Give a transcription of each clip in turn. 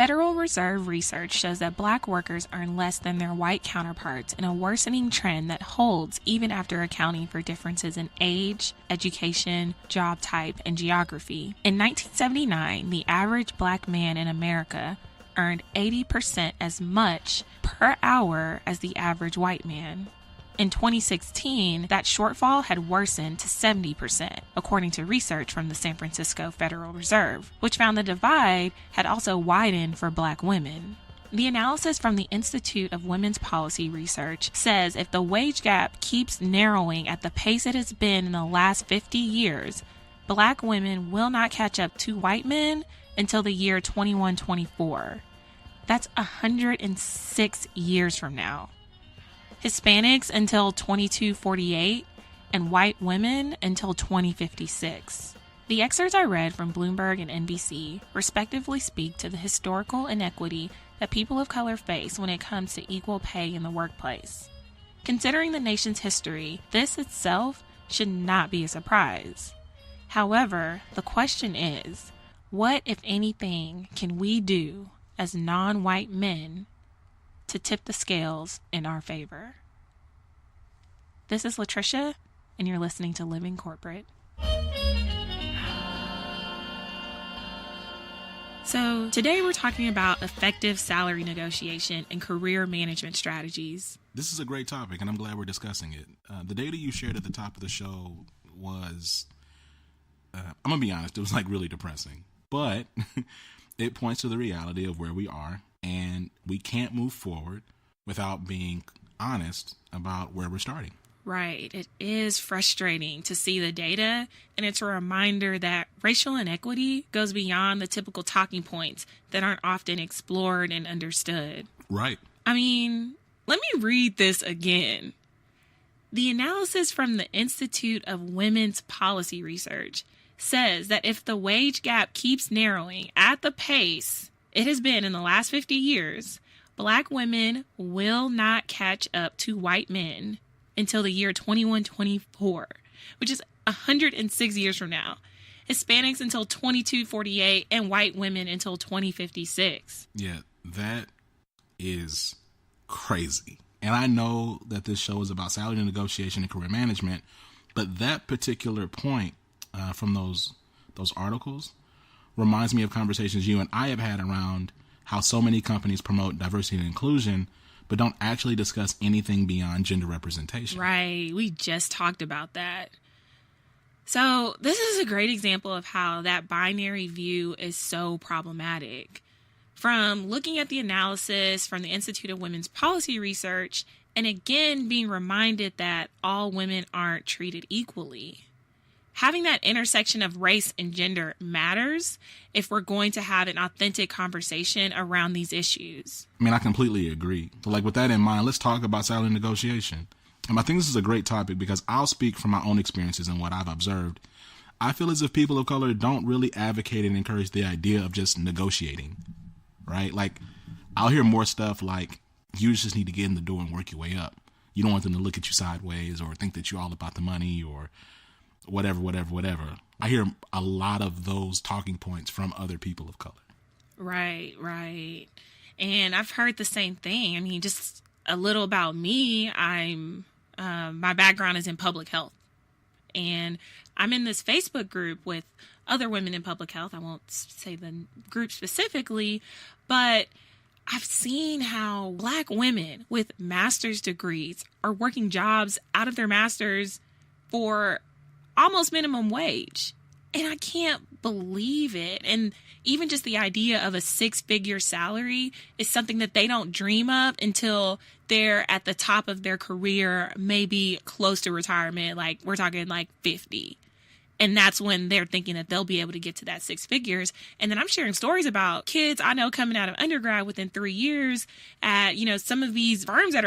Federal Reserve research shows that Black workers earn less than their white counterparts in a worsening trend that holds even after accounting for differences in age, education, job type, and geography. In 1979, the average Black man in America earned 80% as much per hour as the average white man. In 2016, that shortfall had worsened to 70%, according to research from the San Francisco Federal Reserve, which found the divide had also widened for Black women. The analysis from the Institute of Women's Policy Research says if the wage gap keeps narrowing at the pace it has been in the last 50 years, Black women will not catch up to white men until the year 2124. That's 106 years from now. Hispanics until 2248, and white women until 2056. The excerpts I read from Bloomberg and NBC respectively speak to the historical inequity that people of color face when it comes to equal pay in the workplace. Considering the nation's history, this itself should not be a surprise. However, the question is, what, if anything, can we do as non-white men to tip the scales in our favor? This is Latricia, and you're listening to Living Corporate. So today we're talking about effective salary negotiation and career management strategies. This is a great topic, and I'm glad we're discussing it. The data you shared at the top of the show was, I'm going to be honest, it was like really depressing. But it points to the reality of where we are, and we can't move forward without being honest about where we're starting. Right. It is frustrating to see the data, and it's a reminder that racial inequity goes beyond the typical talking points that aren't often explored and understood. Right. I mean, let me read this again. The analysis from the Institute of Women's Policy Research says that if the wage gap keeps narrowing at the pace it has been in the last 50 years, Black women will not catch up to white men until the year 2124, which is 106 years from now. Hispanics until 2248, and white women until 2056. Yeah, that is crazy. And I know that this show is about salary negotiation and career management, but that particular point from those articles reminds me of conversations you and I have had around how so many companies promote diversity and inclusion, but don't actually discuss anything beyond gender representation. Right. We just talked about that. So this is a great example of how that binary view is so problematic. From looking at the analysis from the Institute of Women's Policy Research, and again being reminded that all women aren't treated equally. Having that intersection of race and gender matters if we're going to have an authentic conversation around these issues. I mean, I completely agree. So like with that in mind, let's talk about salary negotiation. And I think this is a great topic because I'll speak from my own experiences and what I've observed. I feel as if people of color don't really advocate and encourage the idea of just negotiating, right? Like I'll hear more stuff like, you just need to get in the door and work your way up. You don't want them to look at you sideways or think that you're all about the money or whatever. I hear a lot of those talking points from other people of color. Right. And I've heard the same thing. I mean, just a little about me. My background is in public health, and I'm in this Facebook group with other women in public health. I won't say the group specifically, but I've seen how Black women with master's degrees are working jobs out of their master's for almost minimum wage. And I can't believe it. And even just the idea of a 6-figure salary is something that they don't dream of until they're at the top of their career, maybe close to retirement. Like we're talking like 50. And that's when they're thinking that they'll be able to get to that 6 figures. And then I'm sharing stories about kids I know coming out of undergrad within 3 years at, some of these firms that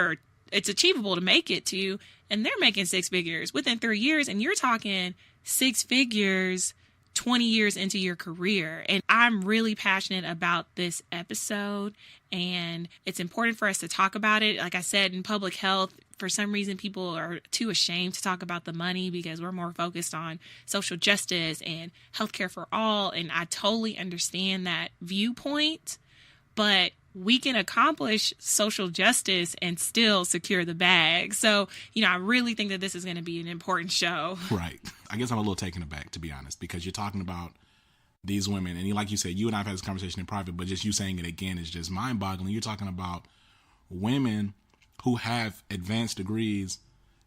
it's achievable to make it to, and they're making 6 figures within 3 years. And you're talking 6 figures 20 years into your career. And I'm really passionate about this episode, and it's important for us to talk about it. Like I said, in public health, for some reason, people are too ashamed to talk about the money because we're more focused on social justice and healthcare for all. And I totally understand that viewpoint, but we can accomplish social justice and still secure the bag. So, I really think that this is going to be an important show. Right. I guess I'm a little taken aback, to be honest, because you're talking about these women, and like you said, you and I've had this conversation in private, but just you saying it again is just mind-boggling. You're talking about women who have advanced degrees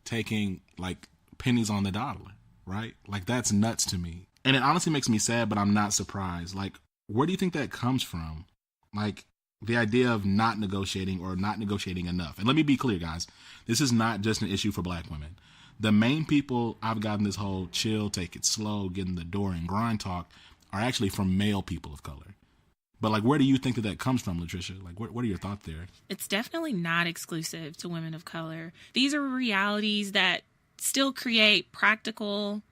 taking like pennies on the dollar, right? Like, that's nuts to me. And it honestly makes me sad, but I'm not surprised. Like, where do you think that comes from? Like, the idea of not negotiating or not negotiating enough. And let me be clear, guys. This is not just an issue for black women. The main people I've gotten this whole chill, take it slow, get in the door and grind talk are actually from male people of color. But like, where do you think that comes from, Latricia? Like, what are your thoughts there? It's definitely not exclusive to women of color. These are realities that still create practical,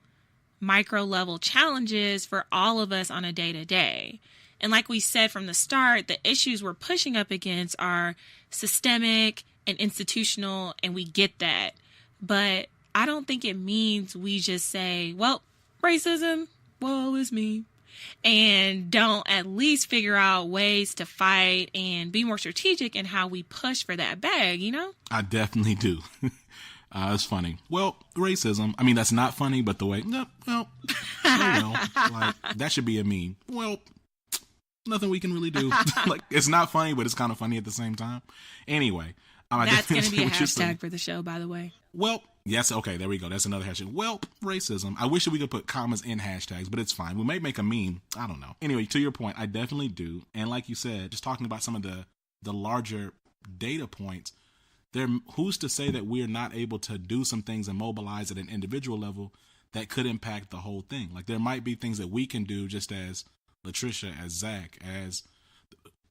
micro-level challenges for all of us on a day-to-day. And like we said from the start, the issues we're pushing up against are systemic and institutional, and we get that. But I don't think it means we just say, well, racism, woe is me, and don't at least figure out ways to fight and be more strategic in how we push for that bag, I definitely do. It's funny. Well, racism, I mean, that's not funny, but the way, no, well, like, that should be a meme. Well, nothing we can really do. Like, it's not funny, but it's kind of funny at the same time. Anyway. That's going to be a hashtag for the show, by the way. Well, yes. Okay, there we go. That's another hashtag. Well, racism. I wish that we could put commas in hashtags, but it's fine. We may make a meme. I don't know. Anyway, to your point, I definitely do. And like you said, just talking about some of the larger data points, who's to say that we're not able to do some things and mobilize at an individual level that could impact the whole thing? Like, there might be things that we can do, just as Latricia, as Zach, as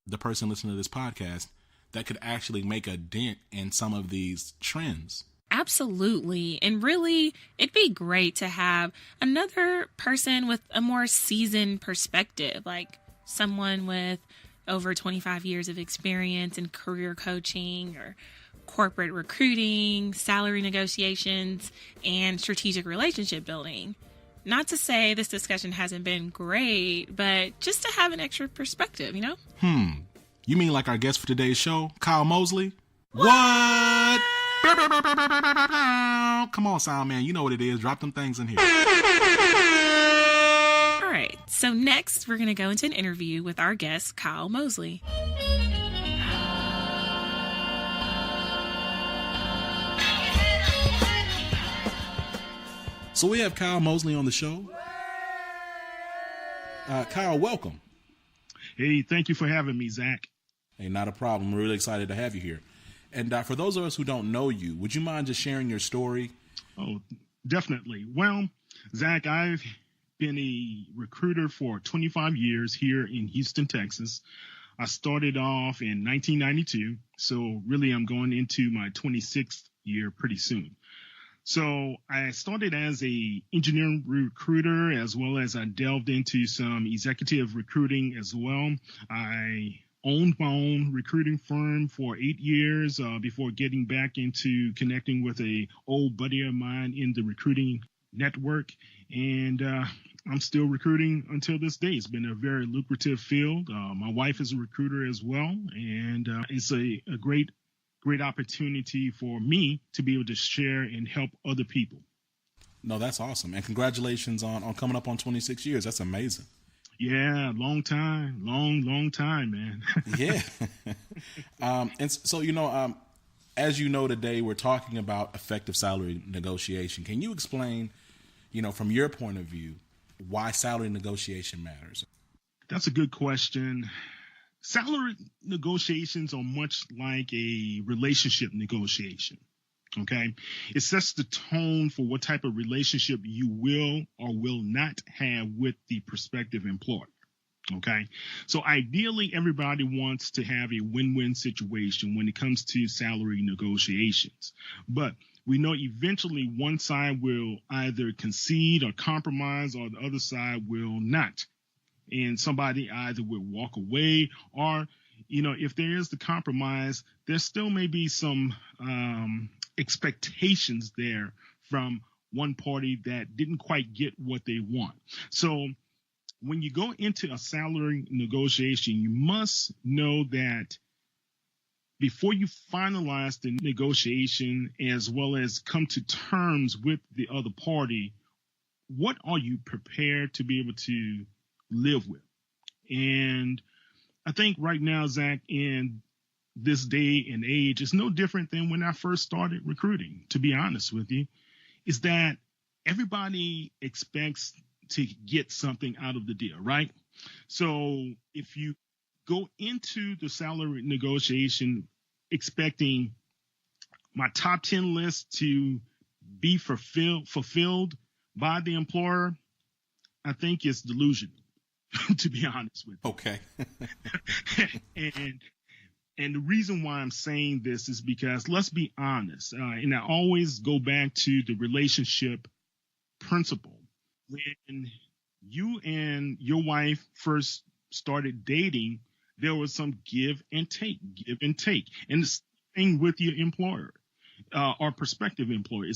the person listening to this podcast, that could actually make a dent in some of these trends. Absolutely. And really, it'd be great to have another person with a more seasoned perspective, like someone with over 25 years of experience in career coaching or corporate recruiting, salary negotiations, and strategic relationship building. Not to say this discussion hasn't been great, but just to have an extra perspective, You mean like our guest for today's show, Kyle Mosley? What? Come on, sound man. You know what it is. Drop them things in here. All right. So next, we're going to go into an interview with our guest, Kyle Mosley. So we have Kyle Mosley on the show. Kyle, welcome. Hey, thank you for having me, Zach. Hey, not a problem. We're really excited to have you here. And for those of us who don't know you, would you mind just sharing your story? Oh, definitely. Well, Zach, I've been a recruiter for 25 years here in Houston, Texas. I started off in 1992, so really I'm going into my 26th year pretty soon. So I started as a engineering recruiter, as well as I delved into some executive recruiting as well. I owned my own recruiting firm for 8 years before getting back into connecting with a old buddy of mine in the recruiting network. And I'm still recruiting until this day. It's been a very lucrative field. My wife is a recruiter as well. And it's a great opportunity for me to be able to share and help other people. No, that's awesome. And congratulations on coming up on 26 years. That's amazing. Yeah, long time, man. Yeah. And so, as you know, today we're talking about effective salary negotiation. Can you explain, from your point of view, why salary negotiation matters? That's a good question. Salary negotiations are much like a relationship negotiation. Okay. It sets the tone for what type of relationship you will or will not have with the prospective employer. Okay. So ideally, everybody wants to have a win-win situation when it comes to salary negotiations. But we know eventually one side will either concede or compromise, or the other side will not. And somebody either will walk away, or, if there is the compromise, there still may be some expectations there from one party that didn't quite get what they want. So when you go into a salary negotiation, you must know that before you finalize the negotiation as well as come to terms with the other party, what are you prepared to be able to live with? And I think right now, Zach, in this day and age, it's no different than when I first started recruiting, to be honest with you, is that everybody expects to get something out of the deal, right? So if you go into the salary negotiation expecting my top 10 list to be fulfilled by the employer, I think it's delusional, to be honest with you. Okay. And the reason why I'm saying this is because, let's be honest, and I always go back to the relationship principle. When you and your wife first started dating, there was some give and take. And the same thing with your employer or prospective employer.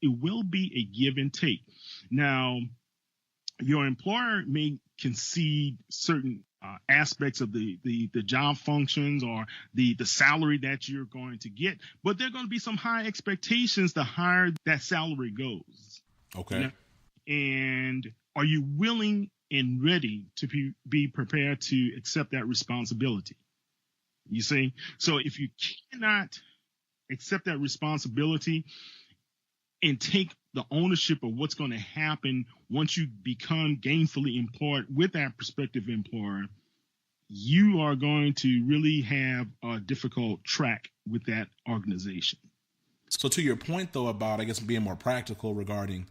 It will be a give and take. Now, your employer may concede certain aspects of the job functions or the salary that you're going to get, but there are going to be some high expectations the higher that salary goes. Okay. You know? And are you willing and ready to be prepared to accept that responsibility? You see? So if you cannot accept that responsibility and take the ownership of what's going to happen once you become gainfully employed with that prospective employer, you are going to really have a difficult track with that organization. So to your point, though, about, I guess, being more practical regarding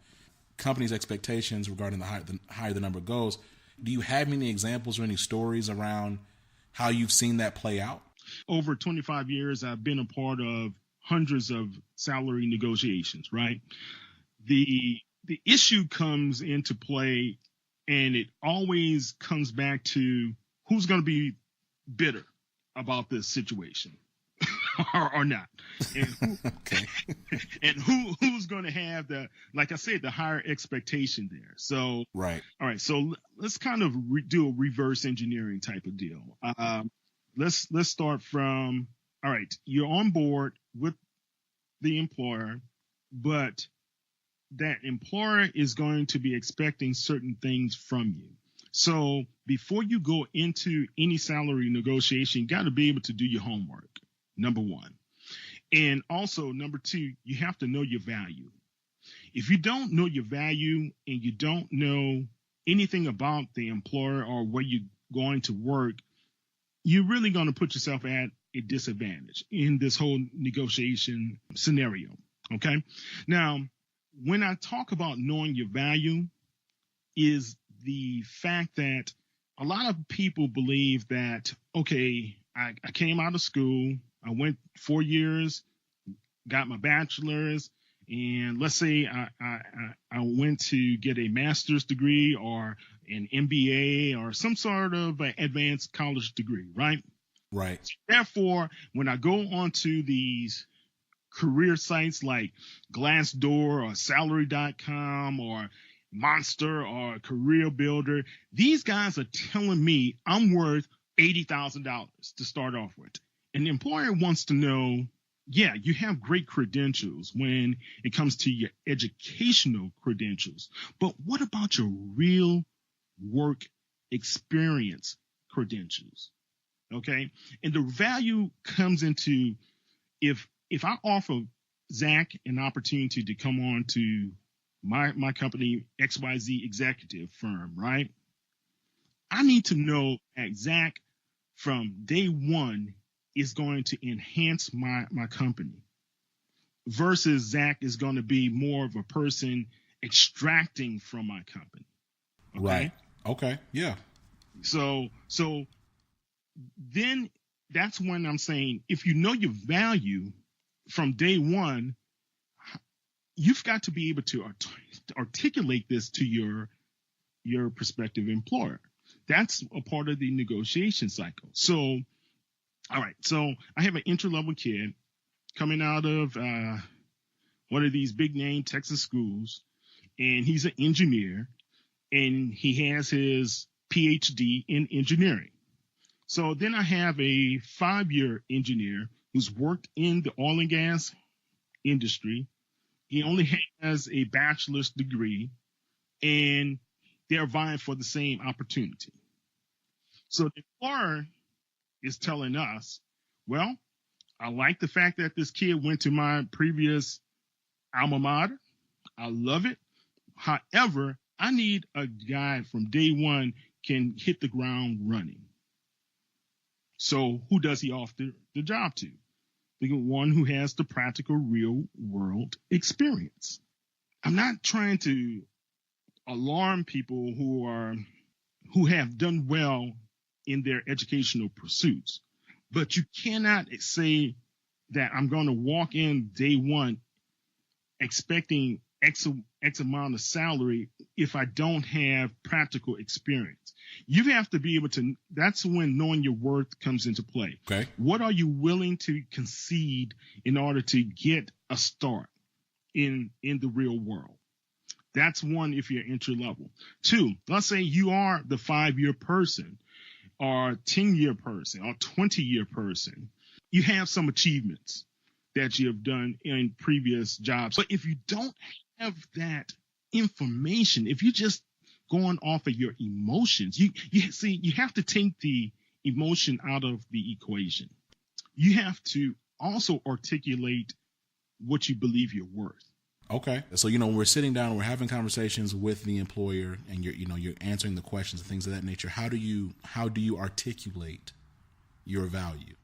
companies' expectations regarding the higher the number goes, do you have any examples or any stories around how you've seen that play out? Over 25 years, I've been a part of hundreds of salary negotiations, right? The issue comes into play, and it always comes back to who's going to be bitter about this situation or not. And Okay. and who's going to have like I said, the higher expectation there. So, right. All right. So let's kind of do a reverse engineering type of deal. Let's start from, all right, you're on board with the employer, but that employer is going to be expecting certain things from you. So before you go into any salary negotiation, you got to be able to do your homework, number one. And also, number two, you have to know your value. If you don't know your value and you don't know anything about the employer or where you're going to work, you're really going to put yourself at a disadvantage in this whole negotiation scenario. Okay. Now, when I talk about knowing your value, is the fact that a lot of people believe that, okay, I came out of school, I went 4 years, got my bachelor's, and let's say I went to get a master's degree or an MBA or some sort of advanced college degree, right? Right. Therefore, when I go onto these career sites like Glassdoor or Salary.com or Monster or Career Builder, these guys are telling me I'm worth $80,000 to start off with. And the employer wants to know, yeah, you have great credentials when it comes to your educational credentials, but what about your real work experience credentials? Okay. And the value comes into if I offer Zach an opportunity to come on to my company, XYZ executive firm, right? I need to know that Zach from day one is going to enhance my company versus Zach is going to be more of a person extracting from my company. Okay? Right. Okay. Yeah. So then that's when I'm saying, if you know your value from day one, you've got to be able to articulate this to your prospective employer. That's a part of the negotiation cycle. So, all right. So I have an entry-level kid coming out of one of these big name Texas schools, and he's an engineer, and he has his PhD in engineering. So then I have a 5-year engineer who's worked in the oil and gas industry. He only has a bachelor's degree, and they're vying for the same opportunity. So the employer is telling us, well, I like the fact that this kid went to my previous alma mater. I love it. However, I need a guy from day one can hit the ground running. So who does he offer the job to? The one who has the practical real world experience. I'm not trying to alarm people who have done well in their educational pursuits, but you cannot say that I'm going to walk in day one expecting X amount of salary if I don't have practical experience. You have to be able to, that's when knowing your worth comes into play. Okay. What are you willing to concede in order to get a start in the real world? That's one, if you're entry level. 2, let's say you are the 5-year person or 10-year person or 20-year person. You have some achievements that you have done in previous jobs. But if you don't have that information, if you're just going off of your emotions, you have to take the emotion out of the equation. You have to also articulate what you believe you're worth. Okay. So, when we're sitting down, we're having conversations with the employer and you're answering the questions and things of that nature. How do you articulate your value?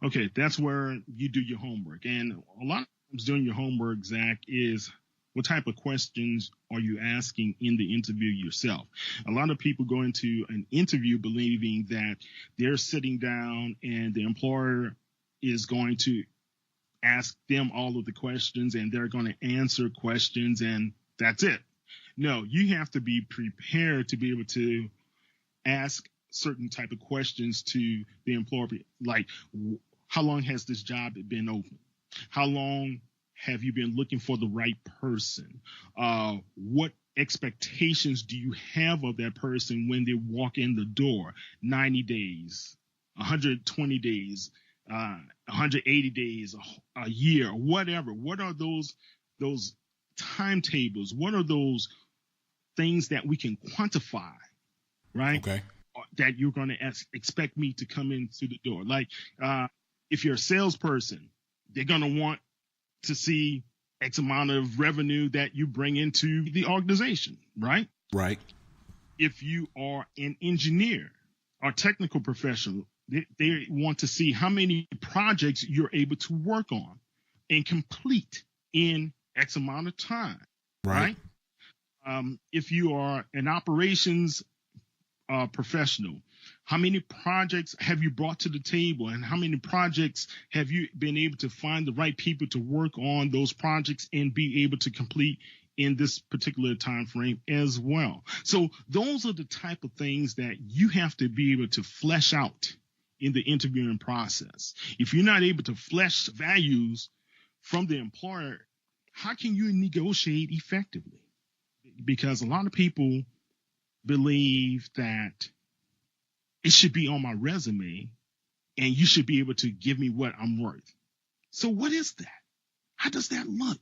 Okay. That's where you do your homework. And a lot of times doing your homework, Zach, is what type of questions are you asking in the interview yourself? A lot of people go into an interview believing that they're sitting down and the employer is going to ask them all of the questions and they're going to answer questions and that's it. No, you have to be prepared to be able to ask certain type of questions to the employer, like how long has this job been open? How long have you been looking for the right person? What expectations do you have of that person when they walk in the door? 90 days, 120 days, 180 days, a year, whatever. What are those timetables? What are those things that we can quantify, right? Okay. That you're going to expect me to come into the door. Like if you're a salesperson, they're going to want to see X amount of revenue that you bring into the organization, right? Right. If you are an engineer or technical professional, they want to see how many projects you're able to work on and complete in X amount of time, right? If you are an operations professional, how many projects have you brought to the table and how many projects have you been able to find the right people to work on those projects and be able to complete in this particular time frame as well? So those are the type of things that you have to be able to flesh out in the interviewing process. If you're not able to flesh values from the employer, how can you negotiate effectively? Because a lot of people believe that it should be on my resume and you should be able to give me what I'm worth. So what is that? How does that look?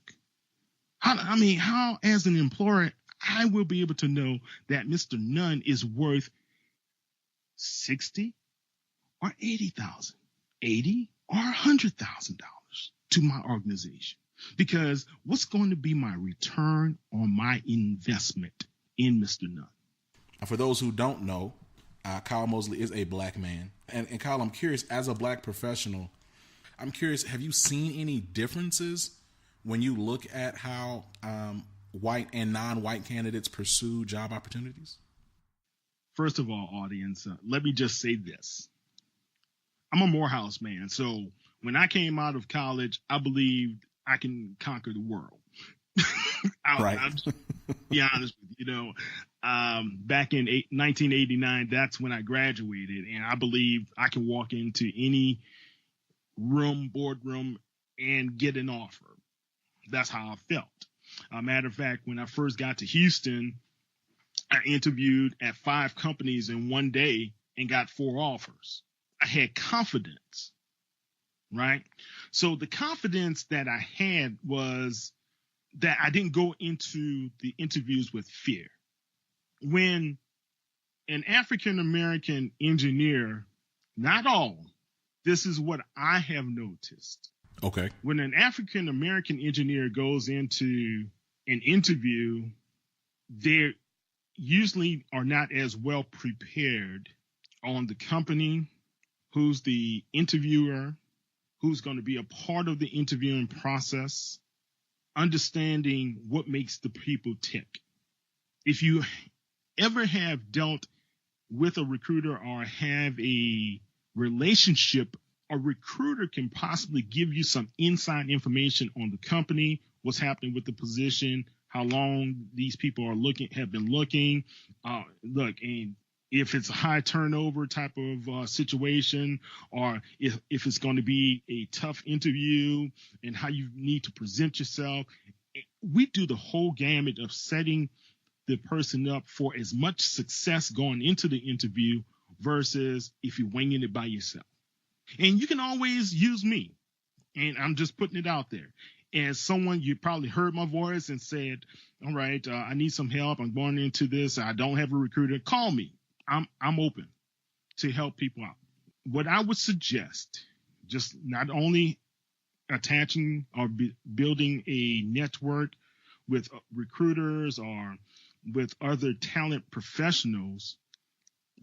How as an employer, I will be able to know that Mr. Nunn is worth $60,000 or $80,000, $80,000 or $100,000 to my organization? Because what's going to be my return on my investment in Mr. Nunn? For those who don't know, Kyle Mosley is a black man. And Kyle, I'm curious, as a black professional, have you seen any differences when you look at how white and non-white candidates pursue job opportunities? First of all, audience, let me just say this. I'm a Morehouse man. So when I came out of college, I believed I can conquer the world. I'll just be honest with you. Back in 1989, that's when I graduated, and I believed I can walk into any boardroom, and get an offer. That's how I felt. Matter of fact, when I first got to Houston, I interviewed at 5 companies in one day and got 4 offers. I had confidence, right? So the confidence that I had was that I didn't go into the interviews with fear. When an African American engineer, not all, this is what I have noticed. Okay. When an African American engineer goes into an interview, they usually are not as well prepared on the company, who's the interviewer, who's going to be a part of the interviewing process, understanding what makes the people tick. If you ever have dealt with a recruiter or have a relationship, a recruiter can possibly give you some inside information on the company, what's happening with the position, how long these people have been looking. And if it's a high turnover type of situation, or if it's going to be a tough interview and how you need to present yourself. We do the whole gamut of setting the person up for as much success going into the interview versus if you're winging it by yourself. And you can always use me, and I'm just putting it out there. As someone, you probably heard my voice and said, all right, I need some help. I'm going into this. I don't have a recruiter. Call me. I'm open to help people out. What I would suggest, just not only attaching or building a network with recruiters or with other talent professionals,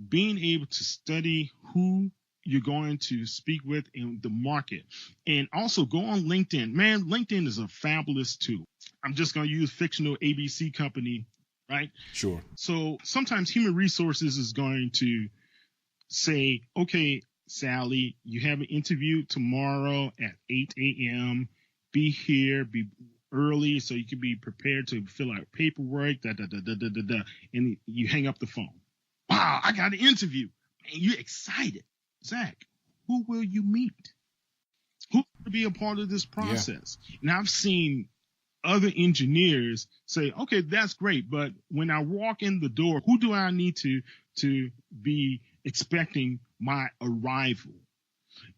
being able to study who you're going to speak with in the market, and also go on LinkedIn. Man, LinkedIn is a fabulous tool. I'm just going to use fictional ABC company, right? Sure. So sometimes human resources is going to say, okay, Sally, you have an interview tomorrow at 8 a.m. Be here, be early so you can be prepared to fill out paperwork, and you hang up the phone. Wow, I got an interview. And you're excited. Zach, who will you meet? Who's going to be a part of this process? Yeah. And I've seen other engineers say, okay, that's great, but when I walk in the door, who do I need to be expecting my arrival?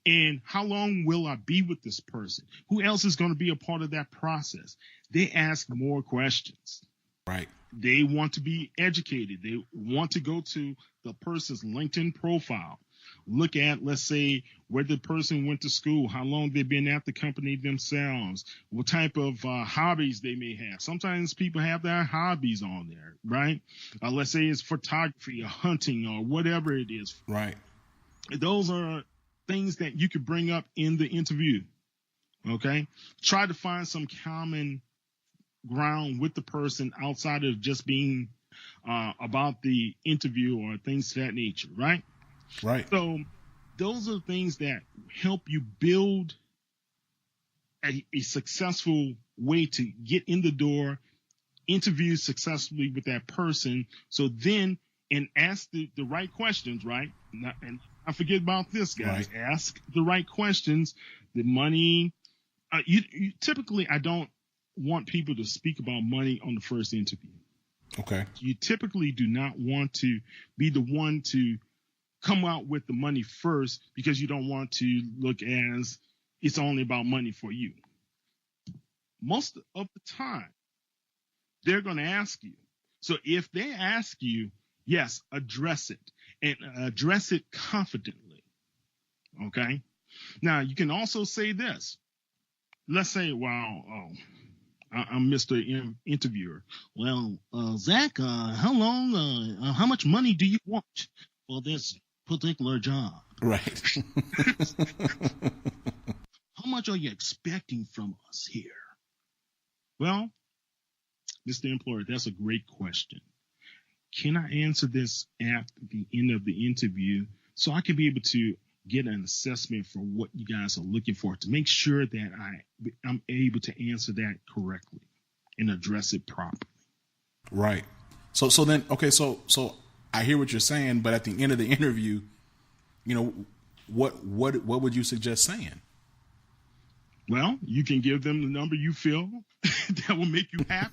And how long will I be with this person? Who else is going to be a part of that process? They ask more questions. Right. They want to be educated. They want to go to the person's LinkedIn profile. Look at, let's say, where the person went to school, how long they've been at the company themselves, what type of hobbies they may have. Sometimes people have their hobbies on there, right? Let's say it's photography or hunting or whatever it is. Right. Those are things that you could bring up in the interview, okay? Try to find some common ground with the person outside of just being about the interview or things of that nature, right? Right. So those are things that help you build a successful way to get in the door, interview successfully with that person. So then, and ask the right questions, right? And I forget about this, guys. Right. Ask the right questions. The money, you typically, I don't want people to speak about money on the first interview. Okay. You typically do not want to be the one to come out with the money first, because you don't want to look as it's only about money for you. Most of the time, they're going to ask you. So if they ask you, yes, address it, and address it confidently. Okay. Now, you can also say this. Let's say, well, I'm Mr. Interviewer. Well, Zach, how much money do you want for this particular job? Right. How much are you expecting from us here? Well, Mr. Employer, that's a great question. Can I answer this at the end of the interview so I can be able to get an assessment for what you guys are looking for, to make sure that I'm able to answer that correctly and address it properly? Right. So then, okay, so I hear what you're saying, but at the end of the interview, you know, what would you suggest saying? Well, you can give them the number you feel that will make you happy,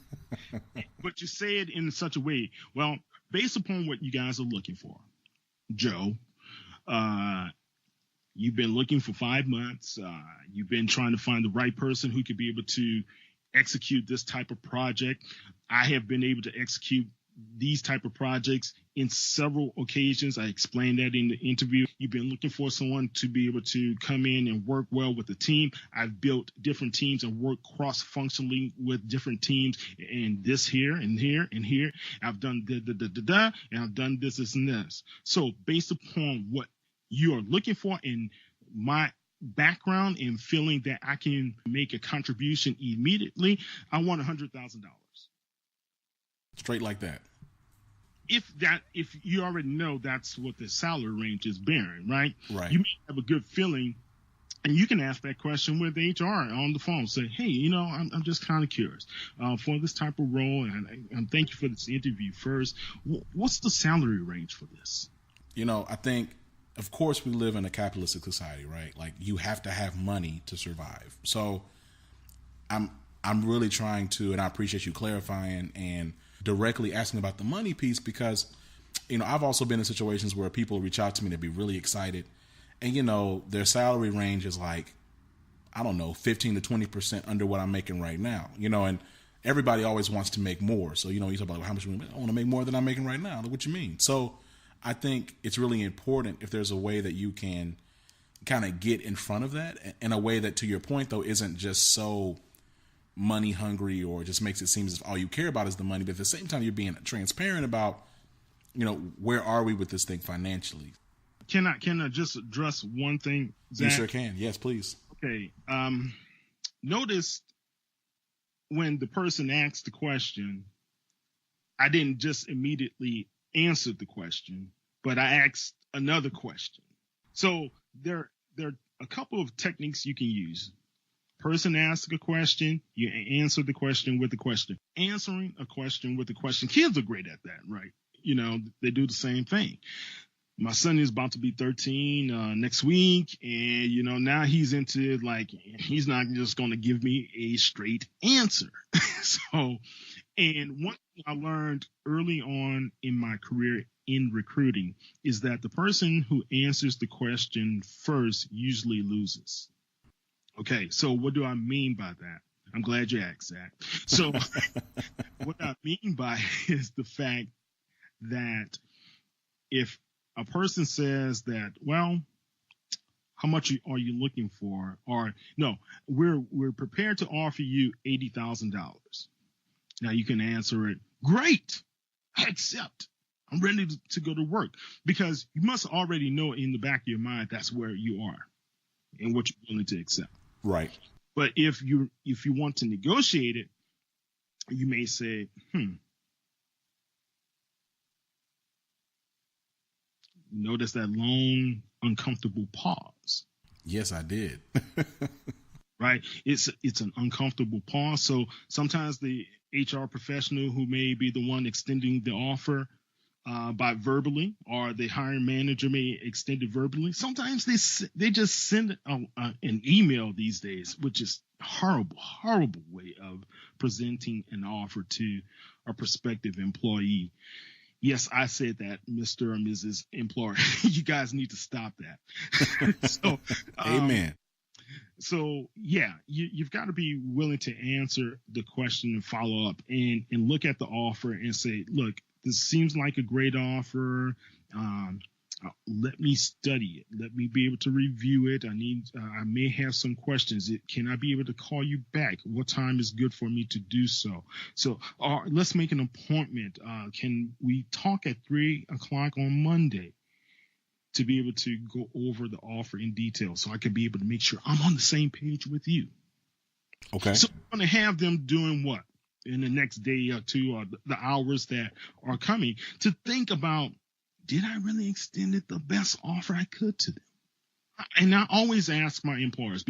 but you say it in such a way. Well, based upon what you guys are looking for, Joe, you've been looking for 5 months. You've been trying to find the right person who could be able to execute this type of project. I have been able to execute these type of projects in several occasions. I explained that in the interview. You've been looking for someone to be able to come in and work well with the team. I've built different teams and worked cross-functionally with different teams, and this here and here and here. I've done and I've done this and this. So based upon what you are looking for in my background and feeling that I can make a contribution immediately, I want $100,000. Straight like that. If you already know that's what the salary range is bearing, right? Right. You may have a good feeling, and you can ask that question with HR on the phone. Say, hey, I'm just kind of curious for this type of role, and thank you for this interview first. What's the salary range for this? I think, of course, we live in a capitalistic society, right? Like, you have to have money to survive. So I'm really trying to, and I appreciate you clarifying and directly asking about the money piece, because, I've also been in situations where people reach out to me to be really excited, and, their salary range is like, I don't know, 15 to 20% under what I'm making right now, and everybody always wants to make more. So, you talk about how much I want to make more than I'm making right now. Like, what you mean? So I think it's really important if there's a way that you can kind of get in front of that in a way that, to your point, though, isn't just so money hungry or just makes it seem as if all you care about is the money. But at the same time, you're being transparent about, where are we with this thing financially? Can I just address one thing, Zach? You sure can. Yes, please. Okay. Notice when the person asked the question, I didn't just immediately answer the question, but I asked another question. So there are a couple of techniques you can use. Person asks a question, you answer the question with a question. Answering a question with a question. Kids are great at that, right? They do the same thing. My son is about to be 13 next week, and now he's into, like, he's not just going to give me a straight answer. And one thing I learned early on in my career in recruiting is that the person who answers the question first usually loses. Okay, so what do I mean by that? I'm glad you asked that. So what I mean by is the fact that if a person says that, well, how much are you looking for? Or no, we're prepared to offer you $80,000. Now you can answer it, great, I accept. I'm ready to go to work, because you must already know in the back of your mind that's where you are and what you're willing to accept. Right. But if you want to negotiate it, you may say, Notice that long, uncomfortable pause. Yes, I did. Right? It's an uncomfortable pause. So sometimes the HR professional who may be the one extending the offer by verbally, or the hiring manager may extend it verbally. Sometimes they just send an email these days, which is horrible way of presenting an offer to a prospective employee. Yes, I said that, Mr. or Mrs. Employer. You guys need to stop that. So, amen. So, yeah, you've got to be willing to answer the question and follow up and look at the offer and say, look, this seems like a great offer. Let me study it. Let me be able to review it. I may have some questions. Can I be able to call you back? What time is good for me to do so? So let's make an appointment. Can we talk at 3:00 on Monday to be able to go over the offer in detail, so I can be able to make sure I'm on the same page with you? Okay. So I'm going to have them doing what in the next day or two, or the hours that are coming, to think about, did I really extend it the best offer I could to them? And I always ask my employers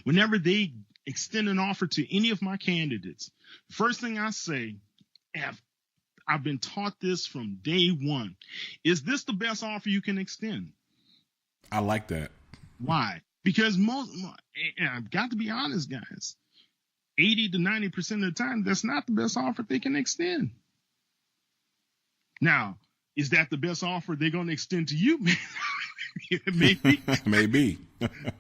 whenever they extend an offer to any of my candidates, first thing I say, I've been taught this from day one, is this the best offer you can extend? I like that. Why? Because and I've got to be honest, guys, 80 to 90% of the time, that's not the best offer they can extend. Now, is that the best offer they're going to extend to you? Maybe. Maybe.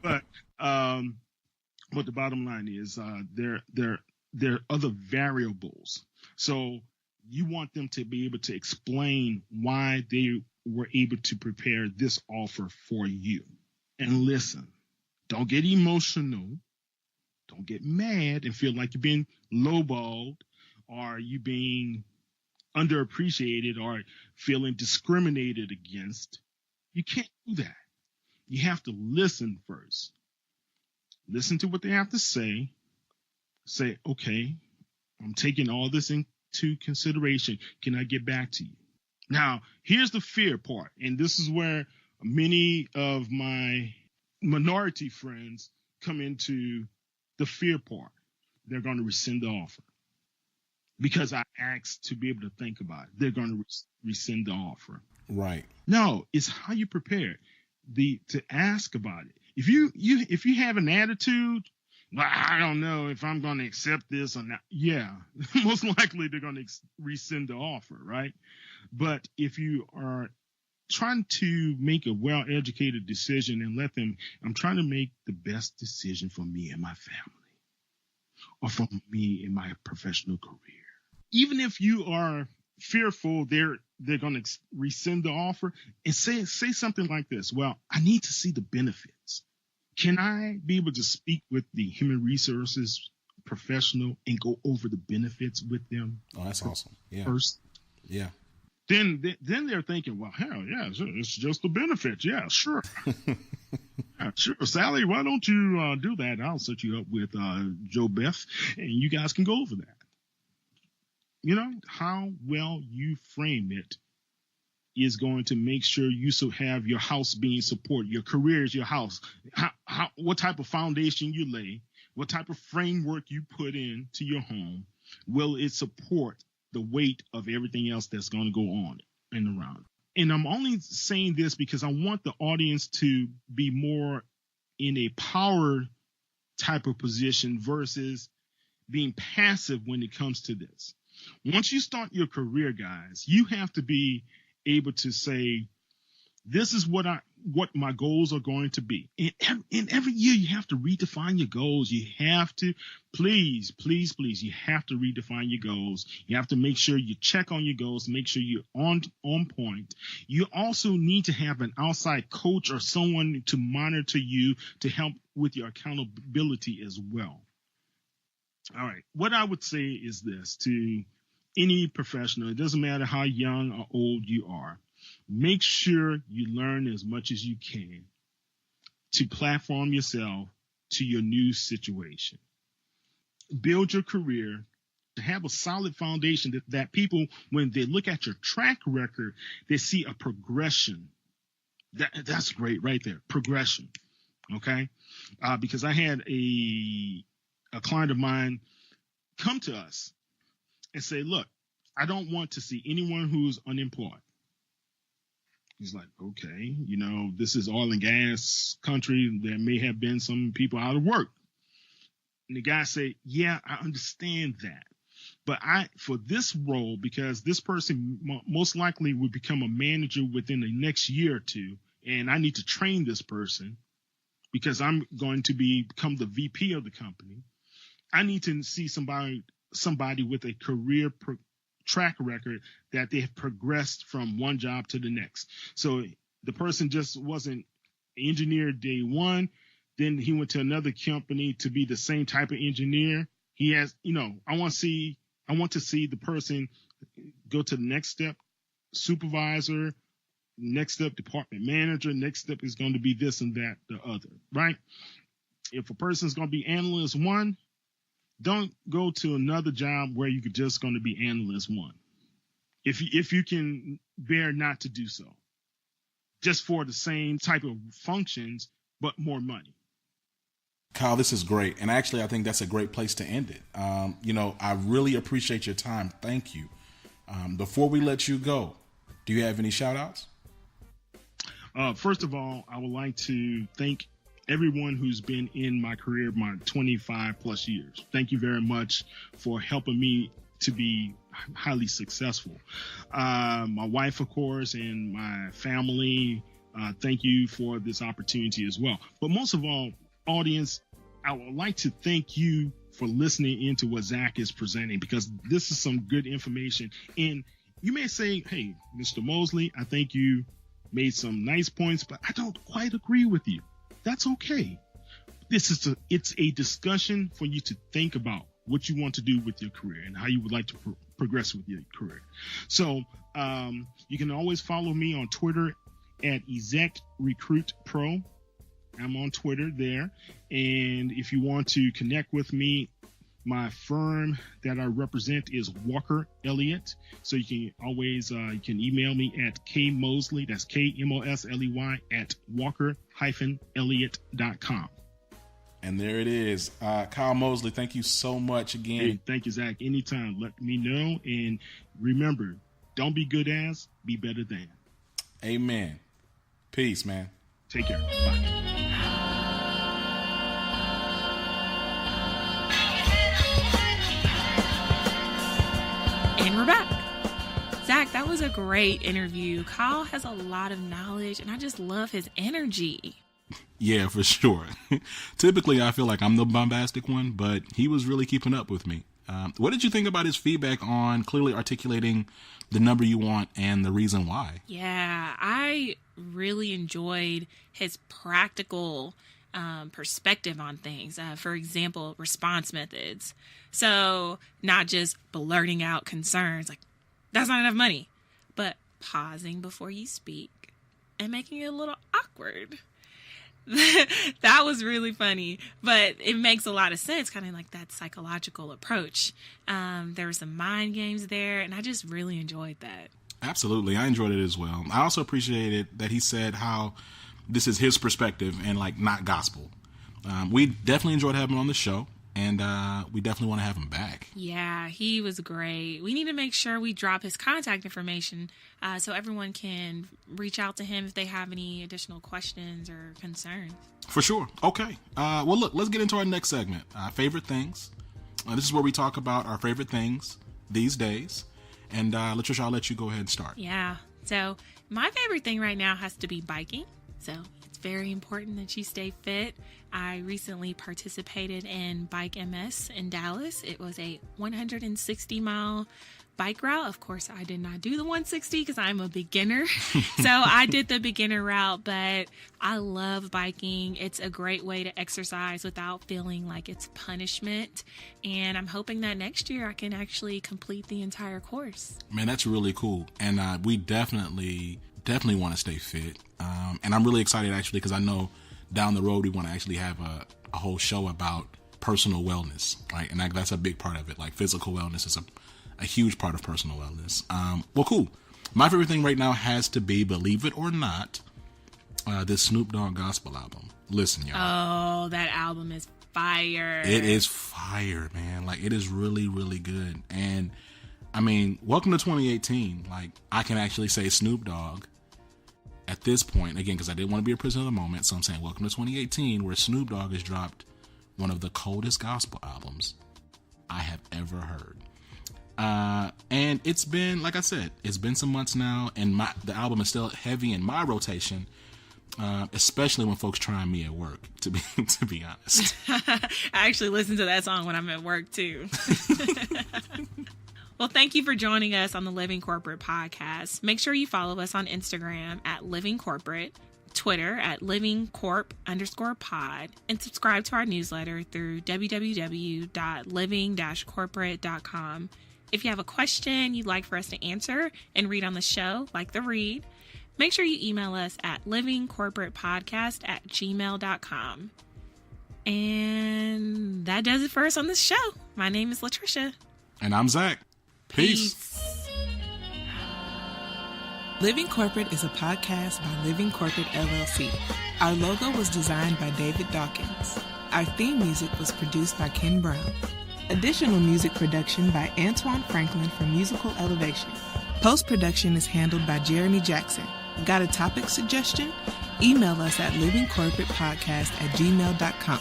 But the bottom line is there are other variables. So you want them to be able to explain why they were able to prepare this offer for you. And listen, don't get emotional. Don't get mad and feel like you're being lowballed or you being underappreciated or feeling discriminated against. You can't do that. You have to listen first. Listen to what they have to say. Say, okay, I'm taking all this into consideration. Can I get back to you? Now, here's the fear part. And this is where many of my minority friends come into the fear part. They're going to rescind the offer. Because I asked to be able to think about it. They're going to rescind the offer. Right. No, it's how you prepare to ask about it. If you have an attitude, well, I don't know if I'm going to accept this or not. Yeah, most likely they're going to rescind the offer, right? But if you are trying to make a well-educated decision and let them, I'm trying to make the best decision for me and my family or for me in my professional career. Even if you are fearful they're going to rescind the offer, and say something like this. Well, I need to see the benefits. Can I be able to speak with the human resources professional and go over the benefits with them? Oh, that's awesome. Yeah. First. Yeah. Then they're thinking, well, hell yeah, it's just the benefits. Yeah, sure. Yeah, sure. Sally, why don't you do that? I'll set you up with Joe Beth, and you guys can go over that. You know, how well you frame it is going to make sure you have your house being supported. Your career is your house. What type of foundation you lay, what type of framework you put into your home, will it support the weight of everything else that's going to go on and around? And I'm only saying this because I want the audience to be more in a power type of position versus being passive when it comes to this. Once you start your career, guys, you have to be able to say, this is what my goals are going to be. And every year you have to redefine your goals. You have to, please, you have to redefine your goals. You have to make sure you check on your goals, make sure you're on point. You also need to have an outside coach or someone to monitor you to help with your accountability as well. All right. What I would say is this to any professional. It doesn't matter how young or old you are. Make sure you learn as much as you can to platform yourself to your new situation. Build your career to have a solid foundation that people, when they look at your track record, they see a progression. That's great right there. Progression. Okay. Because I had a client of mine come to us and say, look, I don't want to see anyone who's unemployed. He's like, okay, this is oil and gas country. There may have been some people out of work. And the guy said, yeah, I understand that. But for this role, because this person most likely would become a manager within the next year or two, and I need to train this person because I'm going to become the VP of the company. I need to see somebody with a career track record that they have progressed from one job to the next. So the person just wasn't engineer day one. Then he went to another company to be the same type of engineer. He has, I want to see the person go to the next step, supervisor, next step, department manager, next step is going to be this and that, the other, right? If a person's going to be analyst one, don't go to another job where you're just going to be analyst one. If you can bear not to do so, just for the same type of functions, but more money. Kyle, this is great. And actually, I think that's a great place to end it. I really appreciate your time. Thank you. Before we let you go, do you have any shout outs? First of all, I would like to thank everyone who's been in my career, my 25 plus years. Thank you very much for helping me to be highly successful. My wife, of course, and my family, thank you for this opportunity as well. But most of all, audience, I would like to thank you for listening into what Zach is presenting, because this is some good information. And you may say, hey, Mr. Mosley, I think you made some nice points, but I don't quite agree with you. That's okay. It's a discussion for you to think about what you want to do with your career and how you would like to progress with your career. So you can always follow me on Twitter at ExecRecruitPro. I'm on Twitter there. And if you want to connect with me, my firm that I represent is Walker Elliot. So you can always you can email me at kmosley, that's KMOSLEY, at walker-elliot.com. And there it is. Kyle Mosley, thank you so much again. Hey, thank you, Zach. Anytime, let me know. And remember, don't be good as, be better than. Amen. Peace, man. Take care. Bye. And we're back. Zach, that was a great interview. Kyle has a lot of knowledge, and I just love his energy. Yeah, for sure. Typically, I feel like I'm the bombastic one, but he was really keeping up with me. What did you think about his feedback on clearly articulating the number you want and the reason why? Yeah, I really enjoyed his practical perspective on things. For example, response methods. So not just blurting out concerns like, that's not enough money, but pausing before you speak and making it a little awkward. That was really funny, but it makes a lot of sense, kind of like that psychological approach. There were some mind games there, and I just really enjoyed that. Absolutely. I enjoyed it as well. I also appreciated that he said how this is his perspective and like not gospel. We definitely enjoyed having him on the show, and we definitely want to have him back. Yeah, he was great. We need to make sure we drop his contact information so everyone can reach out to him if they have any additional questions or concerns. For sure. Okay. Well, look, let's get into our next segment, favorite things. This is where we talk about our favorite things these days. And Latricia, I'll let you go ahead and start. Yeah. So my favorite thing right now has to be biking. So it's very important that you stay fit. I recently participated in Bike MS in Dallas. It was a 160-mile bike route. Of course, I did not do the 160 because I'm a beginner. So I did the beginner route, but I love biking. It's a great way to exercise without feeling like it's punishment. And I'm hoping that next year I can actually complete the entire course. Man, that's really cool. And we definitely want to stay fit. And I'm really excited actually because I know down the road we want to actually have a whole show about personal wellness, right? And that's a big part of it. Like physical wellness is a huge part of personal wellness. Well, cool. My favorite thing right now has to be, believe it or not, this Snoop Dogg gospel album. Listen, y'all. Oh, that album is fire. It is fire, man. Like it is really, really good. And I mean, welcome to 2018. Like I can actually say Snoop Dogg at this point, again, because I didn't want to be a prisoner of the moment. So I'm saying welcome to 2018, where Snoop Dogg has dropped one of the coldest gospel albums I have ever heard. And it's been, like I said, it's been some months now, and the album is still heavy in my rotation, especially when folks trying me at work, to be honest. I actually listen to that song when I'm at work too. Well, thank you for joining us on the Living Corporate podcast. Make sure you follow us on Instagram at Living Corporate, Twitter at livingcorp_pod, and subscribe to our newsletter through www.living-corporate.com. If you have a question you'd like for us to answer and read on the show, like the read, make sure you email us at livingcorporatepodcast@gmail.com. And that does it for us on this show. My name is Latricia. And I'm Zach. Peace. Living Corporate is a podcast by Living Corporate LLC. Our logo was designed by David Dawkins. Our theme music was produced by Ken Brown. Additional music production by Antoine Franklin from Musical Elevation. Post-production is handled by Jeremy Jackson. Got a topic suggestion? Email us at livingcorporatepodcast@gmail.com.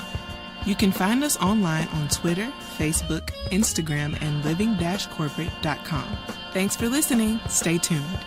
You can find us online on Twitter, Facebook, Instagram, and living-corporate.com. Thanks for listening. Stay tuned.